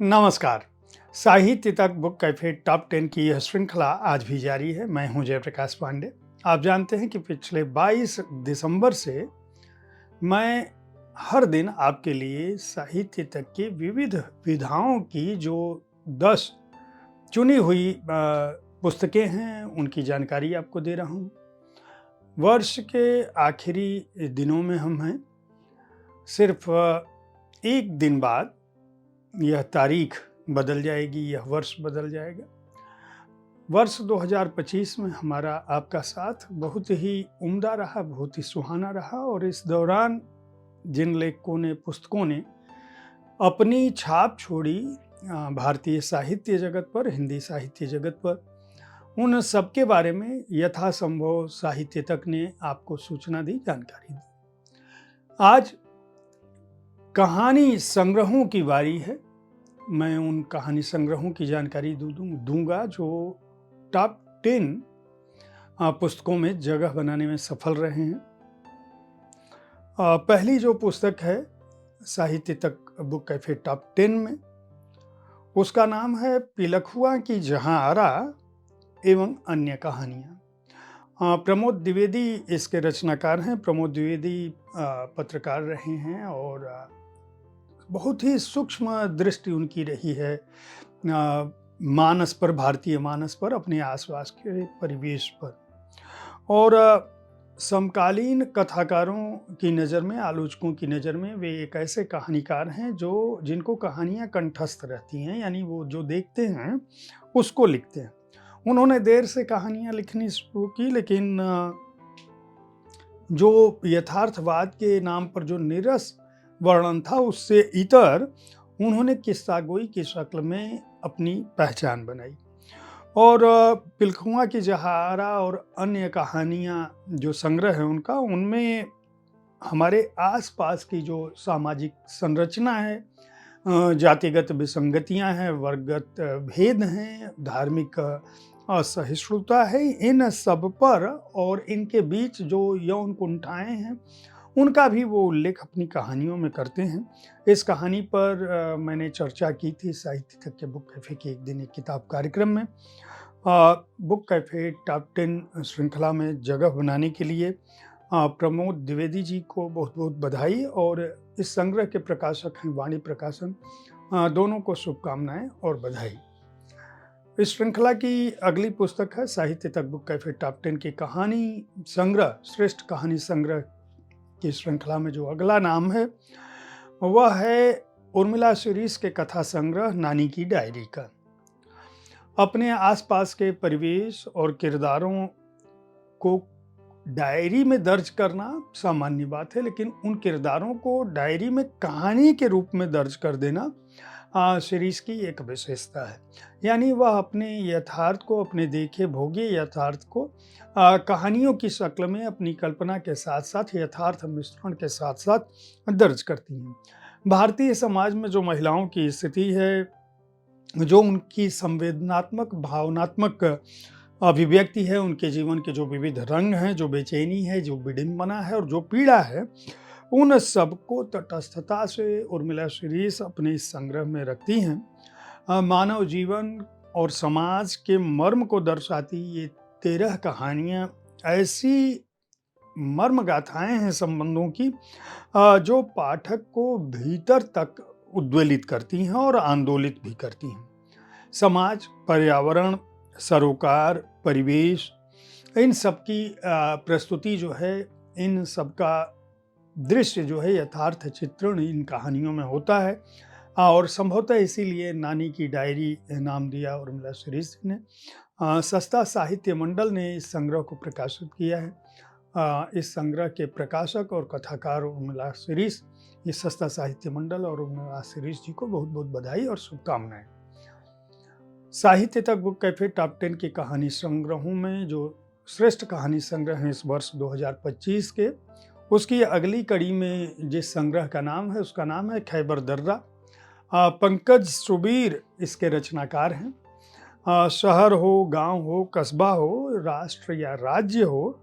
नमस्कार। साहित्य तक बुक कैफे टॉप 10 की यह श्रृंखला आज भी जारी है। मैं हूं जयप्रकाश पांडे। आप जानते हैं कि पिछले 22 दिसंबर से मैं हर दिन आपके लिए साहित्य तक की विविध विधाओं की जो 10 चुनी हुई पुस्तकें हैं उनकी जानकारी आपको दे रहा हूं। वर्ष के आखिरी दिनों में हम हैं। सिर्फ एक दिन बाद यह तारीख बदल जाएगी, यह वर्ष बदल जाएगा। वर्ष 2025 में हमारा आपका साथ बहुत ही उम्दा रहा, बहुत ही सुहाना रहा और इस दौरान जिन लेखकों ने, पुस्तकों ने अपनी छाप छोड़ी भारतीय साहित्य जगत पर, हिंदी साहित्य जगत पर, उन सबके बारे में यथासंभव साहित्य तक ने आपको सूचना दी, जानकारी दी। आज कहानी संग्रहों की बारी है। मैं उन कहानी संग्रहों की जानकारी दूंगा जो टॉप 10 पुस्तकों में जगह बनाने में सफल रहे हैं। पहली जो पुस्तक है साहित्य तक बुक कैफे टॉप 10 में, उसका नाम है पिलखुआ की जहांआरा एवं अन्य कहानियाँ। प्रमोद द्विवेदी इसके रचनाकार हैं। प्रमोद द्विवेदी पत्रकार रहे हैं और बहुत ही सूक्ष्म दृष्टि उनकी रही है मानस पर, भारतीय मानस पर, अपने आसपास के परिवेश पर। और समकालीन कथाकारों की नज़र में, आलोचकों की नज़र में वे एक ऐसे कहानीकार हैं जिनको कहानियाँ कंठस्थ रहती हैं, यानी वो जो देखते हैं उसको लिखते हैं। उन्होंने देर से कहानियाँ लिखनी शुरू की, लेकिन जो यथार्थवाद के नाम पर जो नीरस वर्णन था उससे इतर उन्होंने किस्सागोई की शक्ल में अपनी पहचान बनाई। और पिलखुआ की जहांआरा और अन्य कहानियाँ जो संग्रह है उनका, उनमें हमारे आसपास की जो सामाजिक संरचना है, जातिगत विसंगतियाँ हैं, वर्गगत भेद हैं, धार्मिक असहिष्णुता है, इन सब पर और इनके बीच जो यौन कुंठाएं हैं उनका भी वो उल्लेख अपनी कहानियों में करते हैं। इस कहानी पर मैंने चर्चा की थी साहित्य तक के बुक कैफे के एक दिन एक किताब कार्यक्रम में। बुक कैफे टॉप 10 श्रृंखला में जगह बनाने के लिए प्रमोद द्विवेदी जी को बहुत बहुत बधाई और इस संग्रह के प्रकाशक हैं वाणी प्रकाशन, दोनों को शुभकामनाएं और बधाई। इस श्रृंखला की अगली पुस्तक है साहित्य तक बुक कैफे टॉप 10 की कहानी संग्रह, श्रेष्ठ कहानी संग्रह की श्रृंखला में जो अगला नाम है वह है उर्मिला सीरीज के कथा संग्रह नानी की डायरी का। अपने आसपास के परिवेश और किरदारों को डायरी में दर्ज करना सामान्य बात है, लेकिन उन किरदारों को डायरी में कहानी के रूप में दर्ज कर देना सीरीज की एक विशेषता है। यानी वह अपने यथार्थ को, अपने देखे भोगे यथार्थ को कहानियों की शक्ल में अपनी कल्पना के साथ साथ यथार्थ मिश्रण के साथ साथ दर्ज करती हैं। भारतीय समाज में जो महिलाओं की स्थिति है, जो उनकी संवेदनात्मक, भावनात्मक अभिव्यक्ति है, उनके जीवन के जो विविध रंग हैं, जो बेचैनी है, जो विडंबना है और जो पीड़ा है, उन सबको तटस्थता से उर्मिला सीरीज अपने इस संग्रह में रखती हैं। मानव जीवन और समाज के मर्म को दर्शाती ये 13 कहानियाँ ऐसी मर्म गाथाएं हैं संबंधों की जो पाठक को भीतर तक उद्वेलित करती हैं और आंदोलित भी करती हैं। समाज, पर्यावरण, सरोकार, परिवेश, इन सब की प्रस्तुति जो है, इन सब का दृश्य जो है, यथार्थ चित्रण इन कहानियों में होता है और संभवतः इसीलिए नानी की डायरी नाम दिया उर्मिला सीरीज ने। सस्ता साहित्य मंडल ने इस संग्रह को प्रकाशित किया है। इस संग्रह के प्रकाशक और कथाकार उर्मिला सीरीज, ये सस्ता साहित्य मंडल और उर्मिला सीरीज जी को बहुत बहुत बधाई और शुभकामनाएं। साहित्य तक बुक कैफे टॉप 10 की कहानी संग्रहों में जो श्रेष्ठ कहानी संग्रह हैं इस वर्ष 2025 के, उसकी अगली कड़ी में जिस संग्रह का नाम है उसका नाम है खैबर दर्रा। पंकज सुबीर इसके रचनाकार हैं। शहर हो, गांव हो, कस्बा हो, राष्ट्र या राज्य हो,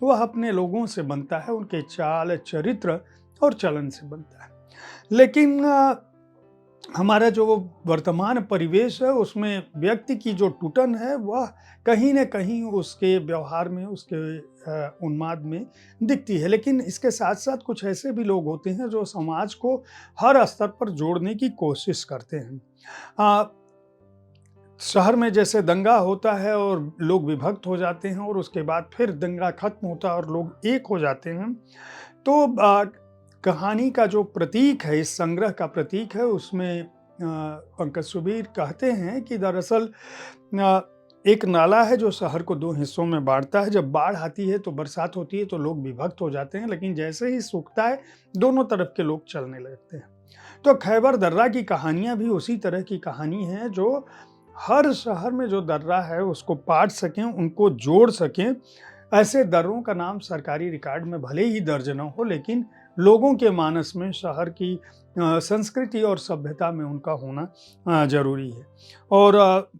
वह अपने लोगों से बनता है, उनके चाल, चरित्र और चलन से बनता है। लेकिन हमारा जो वर्तमान परिवेश है उसमें व्यक्ति की जो टूटन है वह कहीं न कहीं उसके व्यवहार में, उसके उन्माद में दिखती है। लेकिन इसके साथ-साथ कुछ ऐसे भी लोग होते हैं जो समाज को हर स्तर पर जोड़ने की कोशिश करते हैं। अ, शहर में जैसे दंगा होता है और लोग विभक्त हो जाते हैं और उसके बाद फिर दंगा खत्म होता है और लोग एक हो जाते हैं। तो कहानी का जो प्रतीक है, इस संग्रह का प्रतीक है, उसमें पंकज सुबीर कहते हैं कि दरअसल अ, एक नाला है जो शहर को 2 हिस्सों में बाँटता है। जब बाढ़ आती है तो बरसात होती है तो लोग विभक्त हो जाते हैं, लेकिन जैसे ही सूखता है, दोनों तरफ के लोग चलने लगते हैं। तो खैबर दर्रा की कहानियाँ भी उसी तरह की कहानी है जो हर शहर में जो दर्रा है उसको पाट सकें, उनको जोड़ सकें। ऐसे दर्रों का नाम सरकारी रिकॉर्ड में भले ही दर्ज न हो, लेकिन लोगों के मानस में शहर की संस्कृति और सभ्यता में उनका होना ज़रूरी है। और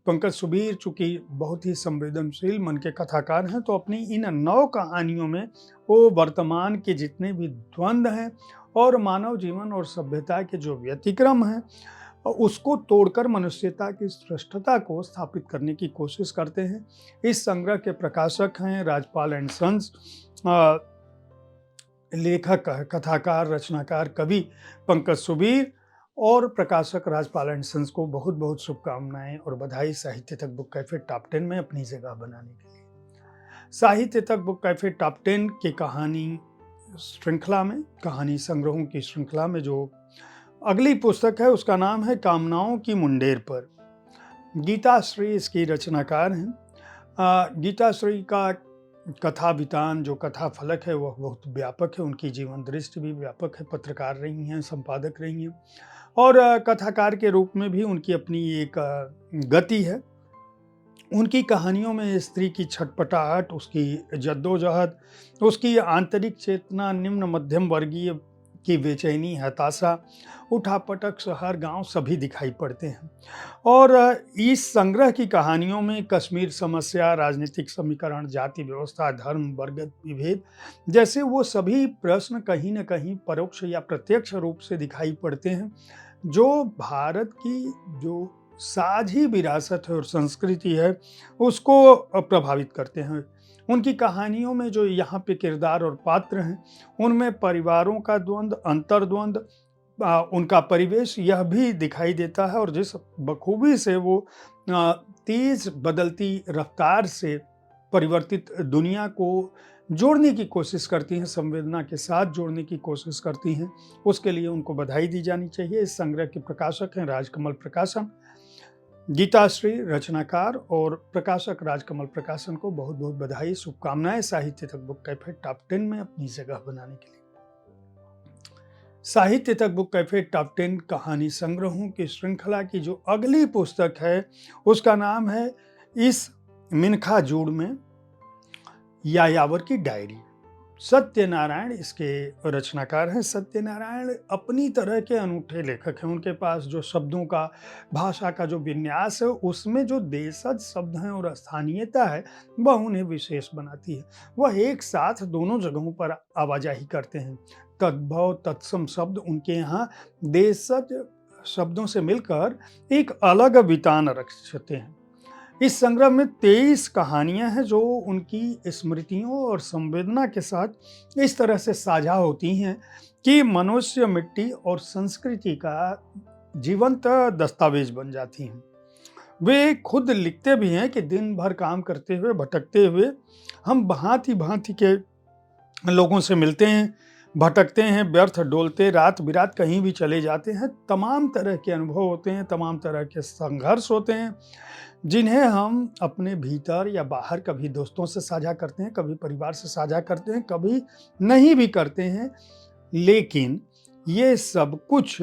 पंकज सुबीर चूँकि बहुत ही संवेदनशील मन के कथाकार हैं, तो अपनी इन 9 कहानियों में वो वर्तमान के जितने भी द्वंद्व हैं और मानव जीवन और सभ्यता के जो व्यतिक्रम हैं उसको तोड़कर मनुष्यता की श्रेष्ठता को स्थापित करने की कोशिश करते हैं। इस संग्रह के प्रकाशक हैं राजपाल एंड सन्स। लेखक, कथाकार, रचनाकार, कवि पंकज सुबीर और प्रकाशक राजपाल एंड सन्स को बहुत-बहुत शुभकामनाएँ और बधाई साहित्य तक बुक कैफे टॉप 10 में अपनी जगह बनाने के लिए। साहित्य तक बुक कैफे टॉप 10 की कहानी श्रृंखला में, कहानी संग्रहों की श्रृंखला में जो अगली पुस्तक है उसका नाम है कामनाओं की मुंडेर पर। गीता श्री इसकी रचनाकार हैं। गीता श्री का कथा वितान जो कथा फलक है वह बहुत व्यापक है, उनकी जीवन दृष्टि भी व्यापक है, पत्रकार रही हैं, संपादक रही हैं और कथाकार के रूप में भी उनकी अपनी एक गति है। उनकी कहानियों में स्त्री की छटपटाहट, उसकी जद्दोजहद, उसकी आंतरिक चेतना, निम्न मध्यम वर्गीय की बेचैनी, हताशा, उठापटक, शहर गांव सभी दिखाई पड़ते हैं। और इस संग्रह की कहानियों में कश्मीर समस्या, राजनीतिक समीकरण, जाति व्यवस्था, धर्म, वर्ग विभेद जैसे वो सभी प्रश्न कहीं न कहीं परोक्ष या प्रत्यक्ष रूप से दिखाई पड़ते हैं, जो भारत की जो साझी विरासत है और संस्कृति है, उसको प्रभावित करते हैं। उनकी कहानियों में जो यहाँ पे किरदार और पात्र हैं, उनमें परिवारों का द्वंद्व, अंतर्द्वंद, उनका परिवेश यह भी दिखाई देता है और जिस बखूबी से वो तेज बदलती रफ्तार से परिवर्तित दुनिया को जोड़ने की कोशिश करती हैं, संवेदना के साथ जोड़ने की कोशिश करती हैं, उसके लिए उनको बधाई दी जानी चाहिए। इस संग्रह के प्रकाशक हैं राजकमल प्रकाशन। गीताश्री रचनाकार और प्रकाशक राजकमल प्रकाशन को बहुत-बहुत बधाई, शुभकामनाएं साहित्य तक बुक कैफे टॉप 10 में अपनी जगह बनाने के लिए। साहित्य तक बुक कैफे टॉप 10 कहानी संग्रहों की श्रृंखला की जो अगली पुस्तक है उसका नाम है इस मिनखा जूड़ में यायावर की डायरी। सत्यनारायण इसके रचनाकार हैं। सत्यनारायण अपनी तरह के अनूठे लेखक हैं। उनके पास जो शब्दों का, भाषा का जो विन्यास है उसमें जो देशज शब्द हैं और स्थानीयता है वह उन्हें विशेष बनाती है। वह एक साथ दोनों जगहों पर आवाजाही करते हैं। तद्भव तत्सम शब्द उनके यहाँ देशज शब्दों से मिलकर एक अलग वितान रखते हैं। इस संग्रह में 23 कहानियां हैं जो उनकी स्मृतियों और संवेदना के साथ इस तरह से साझा होती हैं कि मनुष्य, मिट्टी और संस्कृति का जीवंत दस्तावेज बन जाती हैं। वे खुद लिखते भी हैं कि दिन भर काम करते हुए, भटकते हुए हम भांति-भांति के लोगों से मिलते हैं, भटकते हैं, व्यर्थ डोलते, रात बिरात कहीं भी चले जाते हैं। तमाम तरह के अनुभव होते हैं, तमाम तरह के संघर्ष होते हैं, जिन्हें हम अपने भीतर या बाहर कभी दोस्तों से साझा करते हैं, कभी परिवार से साझा करते हैं, कभी नहीं भी करते हैं। लेकिन ये सब कुछ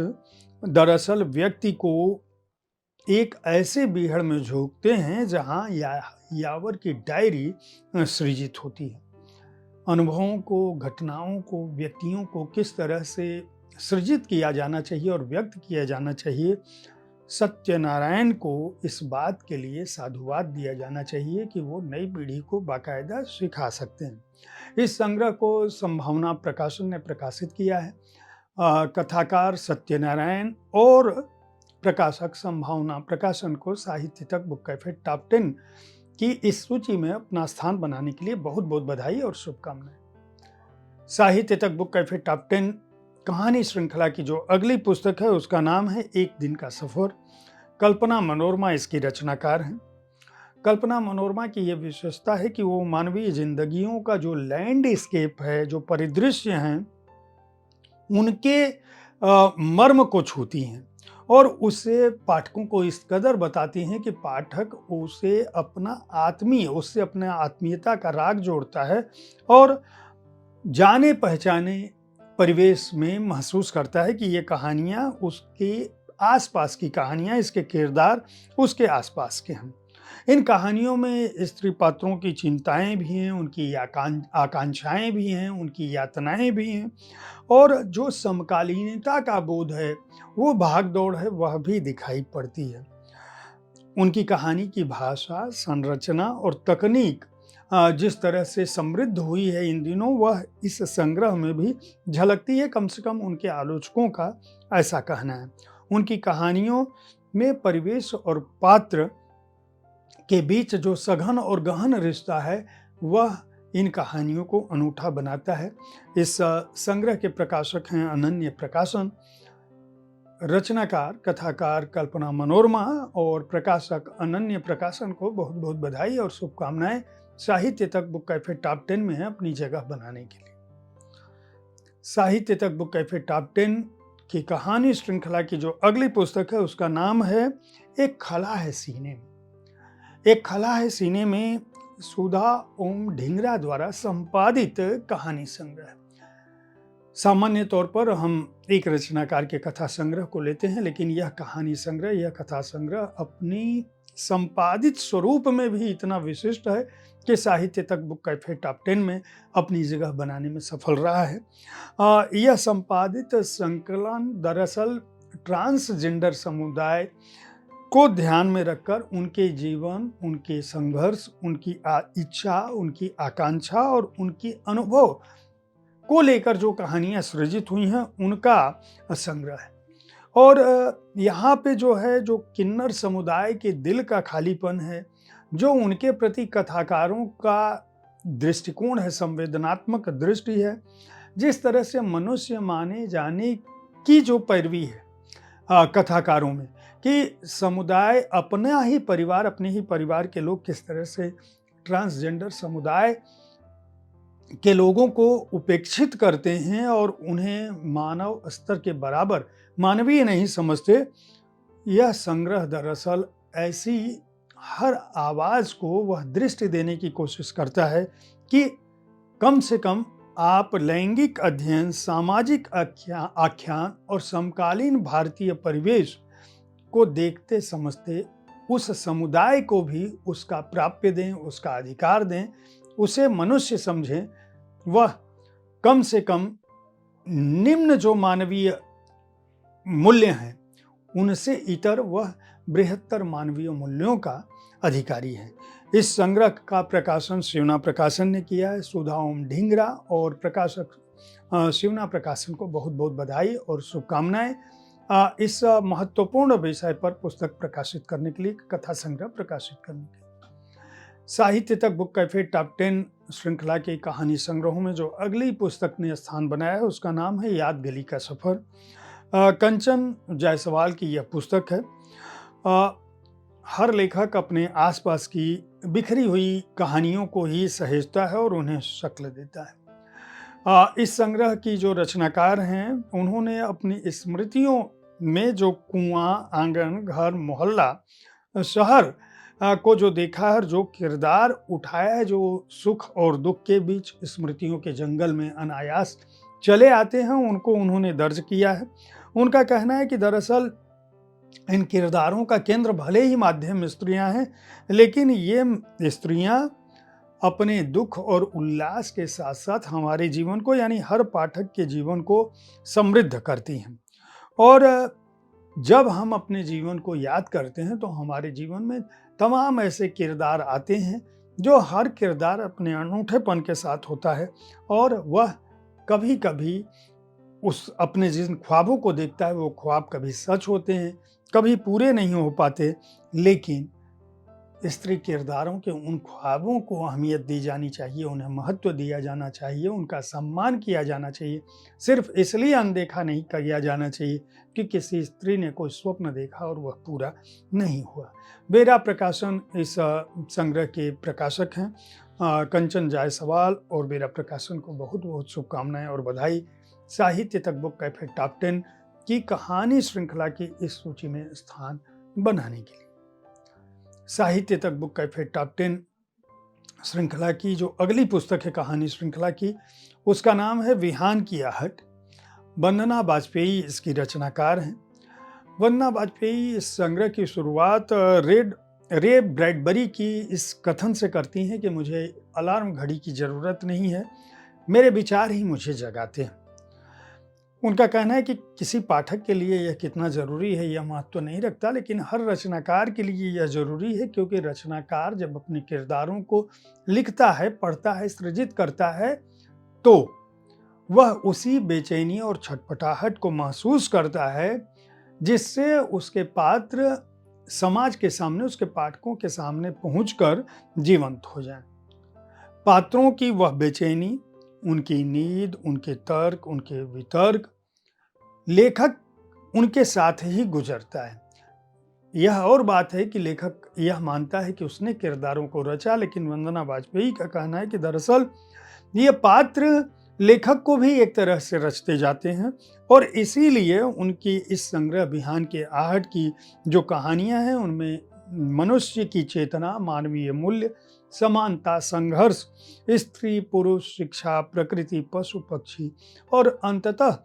दरअसल व्यक्ति को एक ऐसे बीहड़ में झोंकते हैं जहाँ यायावर की डायरी सृजित होती है। अनुभवों को, घटनाओं को, व्यक्तियों को किस तरह से सृजित किया जाना चाहिए और व्यक्त किया जाना चाहिए, सत्यनारायण को इस बात के लिए साधुवाद दिया जाना चाहिए कि वो नई पीढ़ी को बाकायदा सिखा सकते हैं। इस संग्रह को संभावना प्रकाशन ने प्रकाशित किया है। कथाकार सत्यनारायण और प्रकाशक संभावना प्रकाशन को साहित्य तक बुक कैफे टॉप 10 की इस सूची में अपना स्थान बनाने के लिए बहुत बहुत बधाई और शुभकामनाएं। साहित्य तक बुक कैफे टॉप 10 कहानी श्रृंखला की जो अगली पुस्तक है उसका नाम है एक दिन का सफर। कल्पना मनोरमा इसकी रचनाकार हैं। कल्पना मनोरमा की यह विशेषता है कि वो मानवीय जिंदगियों का जो लैंडस्केप है, जो परिदृश्य हैं, उनके मर्म को छूती हैं और उससे पाठकों को इस कदर बताती हैं कि पाठक उससे अपने आत्मीयता का राग जोड़ता है और जाने पहचाने परिवेश में महसूस करता है कि ये कहानियाँ उसके आसपास की कहानियाँ, इसके किरदार उसके आसपास के हैं। इन कहानियों में स्त्री पात्रों की चिंताएं भी हैं, उनकी आकांक्षाएं भी हैं, उनकी यातनाएं भी हैं और जो समकालीनता का बोध है, वो भाग दौड़ है, वह भी दिखाई पड़ती है। उनकी कहानी की भाषा, संरचना और तकनीक जिस तरह से समृद्ध हुई है इन दिनों, वह इस संग्रह में भी झलकती है। कम से कम उनके आलोचकों का ऐसा कहना है। उनकी कहानियों में परिवेश और पात्र के बीच जो सघन और गहन रिश्ता है, वह इन कहानियों को अनूठा बनाता है। इस संग्रह के प्रकाशक हैं अनन्य प्रकाशन। रचनाकार कथाकार कल्पना मनोरमा और प्रकाशक अनन्य प्रकाशन को बहुत बहुत बधाई और शुभकामनाएं साहित्य तक बुक कैफे टॉप 10 में है अपनी जगह बनाने के लिए। साहित्य तक बुक कैफे टॉप 10 की कहानी श्रृंखला की जो अगली पुस्तक है उसका नाम है एक खला है सीने में। एक खला है सीने में सुधा ओम ढींगरा द्वारा संपादित कहानी संग्रह। सामान्य तौर पर हम एक रचनाकार के कथा संग्रह को लेते हैं, लेकिन यह कहानी संग्रह, यह कथा संग्रह अपनी संपादित स्वरूप में भी इतना विशिष्ट है कि साहित्य तक बुक कैफे टॉप 10 में अपनी जगह बनाने में सफल रहा है। यह संपादित संकलन दरअसल ट्रांसजेंडर समुदाय को ध्यान में रखकर उनके जीवन, उनके संघर्ष, उनकी इच्छा, उनकी आकांक्षा और उनकी अनुभव को लेकर जो कहानियां सृजित हुई हैं, उनका संग्रह है। और यहाँ पे जो है, जो किन्नर समुदाय के दिल का खालीपन है, जो उनके प्रति कथाकारों का दृष्टिकोण है, संवेदनात्मक दृष्टि है, जिस तरह से मनुष्य माने जाने की जो पैरवी है कथाकारों में, कि समुदाय अपना ही परिवार, अपने ही परिवार के लोग किस तरह से ट्रांसजेंडर समुदाय के लोगों को उपेक्षित करते हैं और उन्हें मानव स्तर के बराबर मानवीय नहीं समझते। यह संग्रह दरअसल ऐसी हर आवाज को वह दृष्टि देने की कोशिश करता है कि कम से कम आप लैंगिक अध्ययन, सामाजिक आख्यान और समकालीन भारतीय परिवेश को देखते समझते उस समुदाय को भी उसका प्राप्य दें, उसका अधिकार दें, उसे मनुष्य समझें। वह कम से कम निम्न जो मानवीय मूल्य हैं उनसे इतर वह बृहत्तर मानवीय मूल्यों का अधिकारी है। इस संग्रह का प्रकाशन शिवना प्रकाशन ने किया है। सुधा ओम ढींगरा और प्रकाशक शिवना प्रकाशन को बहुत बहुत बधाई और शुभकामनाएं इस महत्वपूर्ण विषय पर पुस्तक प्रकाशित करने के लिए, कथा संग्रह प्रकाशित करने के लिए। साहित्य तक बुक कैफे टॉप 10 श्रृंखला के कहानी संग्रहों में जो अगली पुस्तक ने स्थान बनाया है उसका नाम है याद गली का सफर। कंचन जायसवाल की यह पुस्तक है। हर लेखक अपने आसपास की बिखरी हुई कहानियों को ही सहेजता है और उन्हें शक्ल देता है। इस संग्रह की जो रचनाकार हैं, उन्होंने अपनी स्मृतियों में जो कुआं, आंगन, घर, मोहल्ला, शहर को जो देखा है, जो किरदार उठाया है, जो सुख और दुख के बीच स्मृतियों के जंगल में अनायास चले आते हैं, उनको उन्होंने दर्ज किया है। उनका कहना है कि दरअसल इन किरदारों का केंद्र भले ही माध्यम स्त्रियां हैं, लेकिन ये स्त्रियां अपने दुख और उल्लास के साथ साथ हमारे जीवन को, यानी हर पाठक के जीवन को समृद्ध करती हैं। और जब हम अपने जीवन को याद करते हैं तो हमारे जीवन में तमाम ऐसे किरदार आते हैं जो हर किरदार अपने अनूठेपन के साथ होता है और वह कभी कभी उस अपने जिन ख्वाबों को देखता है वो ख्वाब कभी सच होते हैं, कभी पूरे नहीं हो पाते, लेकिन स्त्री किरदारों के उन ख्वाबों को अहमियत दी जानी चाहिए, उन्हें महत्व दिया जाना चाहिए, उनका सम्मान किया जाना चाहिए। सिर्फ इसलिए अनदेखा नहीं किया जाना चाहिए कि किसी स्त्री ने कोई स्वप्न देखा और वह पूरा नहीं हुआ। बेरा प्रकाशन इस संग्रह के प्रकाशक हैं। कंचन जायसवाल और बेरा प्रकाशन को बहुत बहुत शुभकामनाएं और बधाई। साहित्य तक बुक कैफे टॉप 10 की कहानी श्रृंखला की इस सूची में स्थान बनाने के लिए। साहित्य तक बुक कैफे टॉप 10 श्रृंखला की जो अगली पुस्तक है कहानी श्रृंखला की, उसका नाम है विहान की आहट। वंदना वाजपेयी इसकी रचनाकार हैं। वंदना वाजपेयी इस संग्रह की शुरुआत रे ब्रैडबरी की इस कथन से करती हैं कि मुझे अलार्म घड़ी की ज़रूरत नहीं है, मेरे विचार ही मुझे जगाते हैं। उनका कहना है कि किसी पाठक के लिए यह कितना ज़रूरी है यह महत्व तो नहीं रखता, लेकिन हर रचनाकार के लिए यह ज़रूरी है, क्योंकि रचनाकार जब अपने किरदारों को लिखता है, पढ़ता है, सृजित करता है, तो वह उसी बेचैनी और छटपटाहट को महसूस करता है जिससे उसके पात्र समाज के सामने, उसके पाठकों के सामने पहुंचकर जीवंत हो जाएं। पात्रों की वह बेचैनी, उनकी नींद, उनके तर्क, उनके वितर्क, लेखक उनके साथ ही गुजरता है। यह और बात है कि लेखक यह मानता है कि उसने किरदारों को रचा, लेकिन वंदना वाजपेयी का कहना है कि दरअसल ये पात्र लेखक को भी एक तरह से रचते जाते हैं, और इसीलिए उनकी इस संग्रह विहान के आहट की जो कहानियां हैं उनमें मनुष्य की चेतना, मानवीय मूल्य, समानता, संघर्ष, स्त्री पुरुष, शिक्षा, प्रकृति, पशु पक्षी और अंततः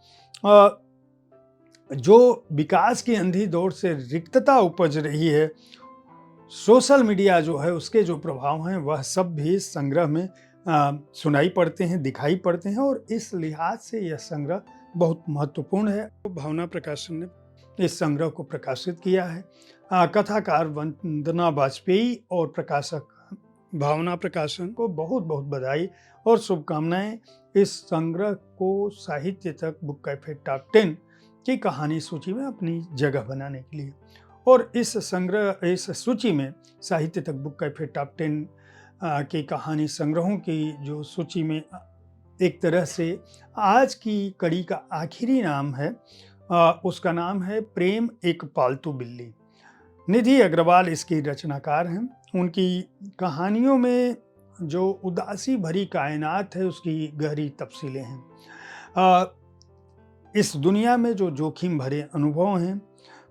जो विकास की अंधी दौड़ से रिक्तता उपज रही है, सोशल मीडिया जो है उसके जो प्रभाव हैं वह सब भी इस संग्रह में सुनाई पड़ते हैं, दिखाई पड़ते हैं, और इस लिहाज से यह संग्रह बहुत महत्वपूर्ण है। भावना प्रकाशन ने इस संग्रह को प्रकाशित किया है। कथाकार वंदना वाजपेयी और प्रकाशक भावना प्रकाशन को बहुत बहुत बधाई और शुभकामनाएं इस संग्रह को साहित्य तक बुक कैफे टॉप 10 की कहानी सूची में अपनी जगह बनाने के लिए। और इस सूची में साहित्य तक बुक कैफे टॉप 10 की कहानी संग्रहों की जो सूची में एक तरह से आज की कड़ी का आखिरी नाम है, उसका नाम है प्रेम एक पालतू बिल्ली। निधि अग्रवाल इसकी रचनाकार हैं। उनकी कहानियों में जो उदासी भरी कायनात है उसकी गहरी तफसीलें हैं। इस दुनिया में जो जोखिम भरे अनुभव हैं,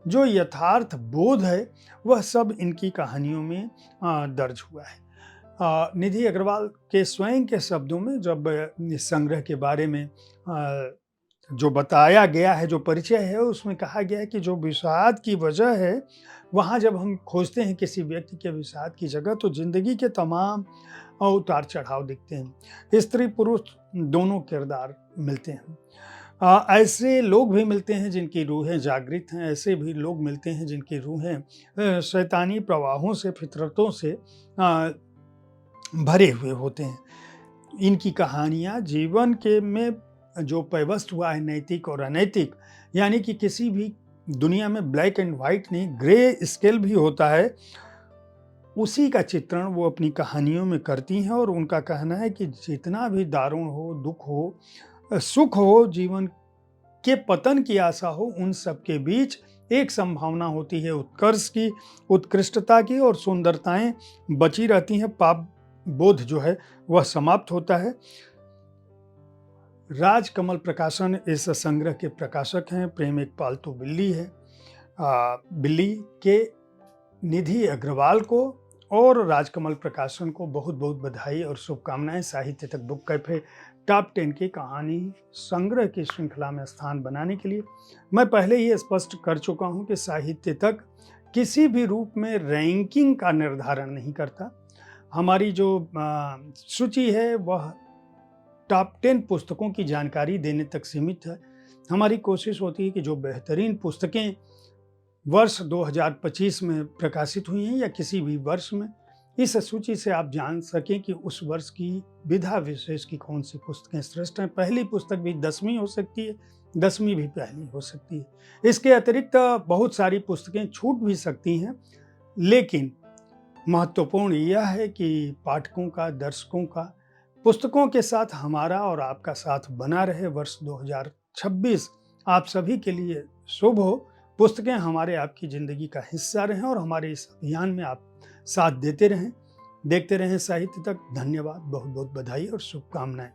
जो यथार्थ बोध है, वह सब इनकी कहानियों में दर्ज हुआ है। निधि अग्रवाल के स्वयं के शब्दों में जब इस संग्रह के बारे में जो बताया गया है, जो परिचय है, उसमें कहा गया है कि जो विषाद की वजह है, वहाँ जब हम खोजते हैं किसी व्यक्ति के विषाद की जगह, तो जिंदगी के तमाम उतार चढ़ाव दिखते हैं। स्त्री पुरुष दोनों किरदार मिलते हैं। ऐसे लोग भी मिलते हैं जिनकी रूहें जागृत हैं, ऐसे भी लोग मिलते हैं जिनकी रूहें शैतानी प्रवाहों से, फितरतों से भरे हुए होते हैं। इनकी कहानियाँ जीवन के में जो पैवस्त हुआ है, नैतिक और अनैतिक, यानी कि किसी भी दुनिया में ब्लैक एंड वाइट नहीं, ग्रे स्केल भी होता है, उसी का चित्रण वो अपनी कहानियों में करती हैं। और उनका कहना है कि जितना भी दारुण हो, दुख हो, सुख हो, जीवन के पतन की आशा हो, उन सब के बीच एक संभावना होती है उत्कर्ष की, उत्कृष्टता की, और सुंदरताएं बची रहती हैं। पाप बोध जो है वह समाप्त होता है। राजकमल प्रकाशन इस संग्रह के प्रकाशक हैं। प्रेम एक पालतू बिल्ली है। बिल्ली के निधि अग्रवाल को और राजकमल प्रकाशन को बहुत बहुत बधाई और शुभकामनाएं साहित्य तक बुक कैफे टॉप 10 की कहानी संग्रह की श्रृंखला में स्थान बनाने के लिए। मैं पहले ही स्पष्ट कर चुका हूं कि साहित्य तक किसी भी रूप में रैंकिंग का निर्धारण नहीं करता। हमारी जो सूची है वह टॉप 10 पुस्तकों की जानकारी देने तक सीमित है। हमारी कोशिश होती है कि जो बेहतरीन पुस्तकें वर्ष 2025 में प्रकाशित हुई हैं या किसी भी वर्ष में, इस सूची से आप जान सकें कि उस वर्ष की विधा विशेष की कौन सी पुस्तकें श्रेष्ठ हैं। पहली पुस्तक भी 10वीं हो सकती है, 10वीं भी पहली हो सकती है। इसके अतिरिक्त बहुत सारी पुस्तकें छूट भी सकती हैं, लेकिन महत्वपूर्ण यह है कि पाठकों का, दर्शकों का पुस्तकों के साथ हमारा और आपका साथ बना रहे। वर्ष 2026 आप सभी के लिए शुभ हो। पुस्तकें हमारे आपकी ज़िंदगी का हिस्सा रहें और हमारे इस अभियान में आप साथ देते रहें। देखते रहें साहित्य तक। धन्यवाद, बहुत बहुत बधाई और शुभकामनाएं।